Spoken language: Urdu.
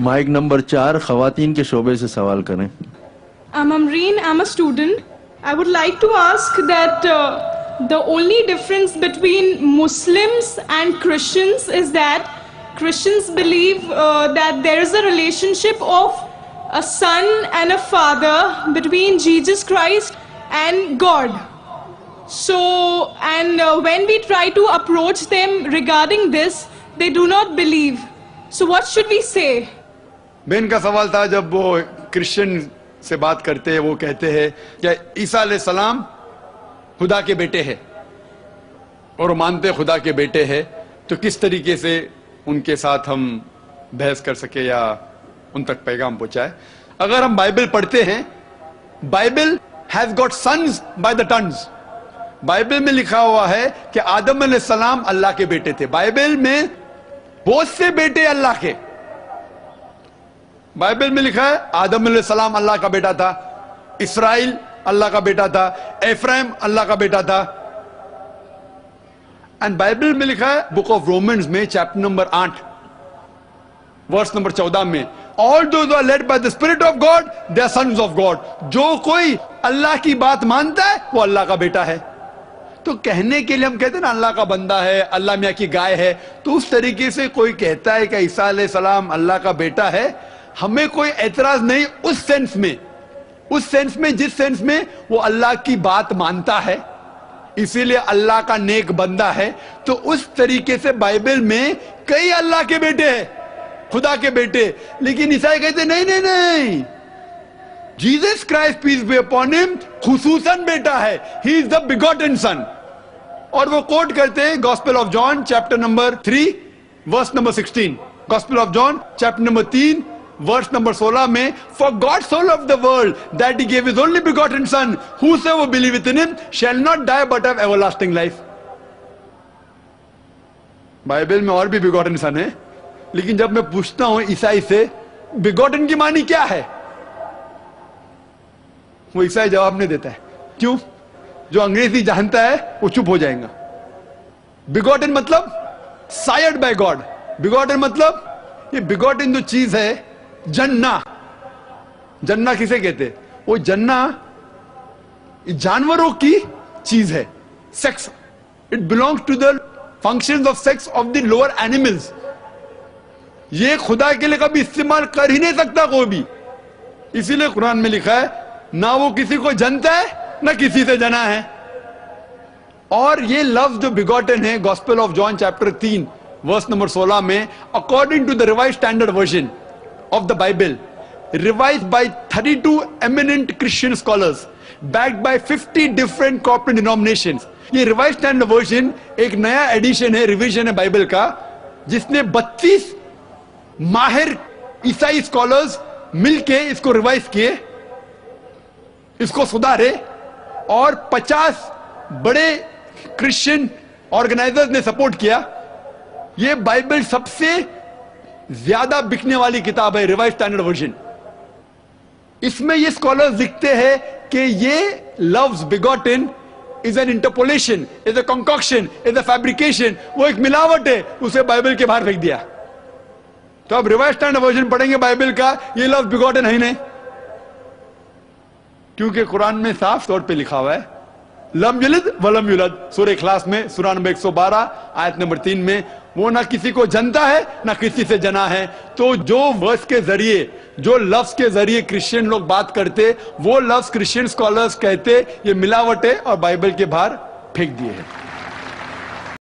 مائک نمبر 4 خواتین کے شعبے سے سوال کریں. I'm Amreen, I'm a student. I would like to ask that the only difference between Muslims and Christians is that Christians believe that there is a relationship of a son and a father between Jesus Christ and God. So, and when we try to approach them regarding this, they do not believe. So what should we say? بہن کا سوال تھا جب وہ کرسچن سے بات کرتے ہیں وہ کہتے ہیں کہ عیسیٰ علیہ السلام خدا کے بیٹے ہیں اور وہ مانتے خدا کے بیٹے ہیں تو کس طریقے سے ان کے ساتھ ہم بحث کر سکے یا ان تک پیغام پہنچائے. اگر ہم بائبل پڑھتے ہیں Bible has got sons by the tons. Bible میں لکھا ہوا ہے کہ آدم علیہ السلام اللہ کے بیٹے تھے. بائبل میں بہت سے بیٹے اللہ کے. بائبل میں لکھا ہے آدم علیہ السلام اللہ کا بیٹا تھا, اسرائیل اللہ کا بیٹا تھا, ایفرائم اللہ کا بیٹا تھا. اینڈ بائبل میں لکھا ہے بک آف رومنز میں چیپٹر نمبر 8 ورس نمبر 14 میں all those who are led by the spirit of God they are sons of God. جو کوئی اللہ کی بات مانتا ہے وہ اللہ کا بیٹا ہے. تو کہنے کے لیے ہم کہتے ہیں نا اللہ کا بندہ ہے, اللہ میاں کی گائے ہے, تو اس طریقے سے کوئی کہتا ہے کہ عیسیٰ علیہ السلام اللہ کا بیٹا ہے, ہمیں کوئی اعتراض نہیں اس سینس میں جس سینس میں وہ اللہ کی بات مانتا ہے اسی لیے اللہ کا نیک بندہ ہے. تو اس طریقے سے بائبل میں کئی اللہ کے بیٹے ہیں, خدا کے بیٹے. لیکن عیسائی کہتے نہیں Jesus Christ peace be upon ہم خصوصاً بیٹا ہے, ہی از دا بیگوٹن سن. اور وہ کوٹ کرتے ہیں gospel of John chapter number 3 verse number 16. Gospel of John chapter number 3 verse number 16 میں for God so loved the world that he gave his only begotten son whosoever believeth in him shall not die but have everlasting life. Bible میں اور بھی بیگوٹن سن ہے, لیکن جب میں پوچھتا ہوں عیسائی سے بیگوٹن کی معنی کیا ہے, وہ عیسائی جواب نہیں دیتا ہے. کیوں؟ جو انگریزی جانتا ہے وہ چپ ہو جائیں گا. بیگوٹن مطلب سائرڈ بائی گاڈ. بیگوٹن مطلب یہ بیگوٹن جو چیز ہے جنہ کسے کہتے؟ وہ جنہ جانوروں کی چیز ہے. Sex it belongs to the functions of sex of the lower animals. یہ خدا کے لیے کبھی استعمال کر ہی نہیں سکتا کوئی بھی. اسی لیے قرآن میں لکھا ہے نہ وہ کسی کو جنتا ہے نہ کسی سے جنا ہے. اور یہ لفظ جو بیگوٹن ہے gospel of John chapter 3 verse number 16 میں according to the revised standard version of the Bible revised by 32 eminent Christian scholars backed by 50 different corporate denominations. یہ revised standard version ایک نیا ایڈیشن ہے, ریویژن ہے بائبل کا, جس نے 32 ماہر عیسائی اسکالرز مل کے اس کو ریوائز کیے, اس کو سدھارے, اور 50 بڑے کرسچن آرگنائزرز نے سپورٹ کیا. یہ بائبل سب سے زیادہ بکنے والی کتاب ہے ریوائز اسٹینڈرڈ ورژن. اس میں یہ اسکالرز لکھتے ہیں کہ یہ لفظ begotten is an interpolation, is a concoction, is a fabrication. وہ ایک ملاوٹ ہے, اسے بائبل کے باہر پھینک دیا. تو اب ریوائز اسٹینڈرڈ ورژن پڑھیں گے بائبل کا, یہ لفظ بیگوٹن ہے ہی نہیں, کیونکہ قرآن میں صاف طور پہ لکھا ہوا ہے لم یلد ولم یولد. سورہ اخلاص میں سورہ نمبر 112 آیت نمبر 3 میں وہ نہ کسی کو جنتا ہے نہ کسی سے جنا ہے. تو جو ورس کے ذریعے, جو لفظ کے ذریعے کرسچین لوگ بات کرتے, وہ لفظ کرسچین اسکالرز کہتے یہ ملاوٹ ہے اور بائبل کے باہر پھینک دیے ہیں.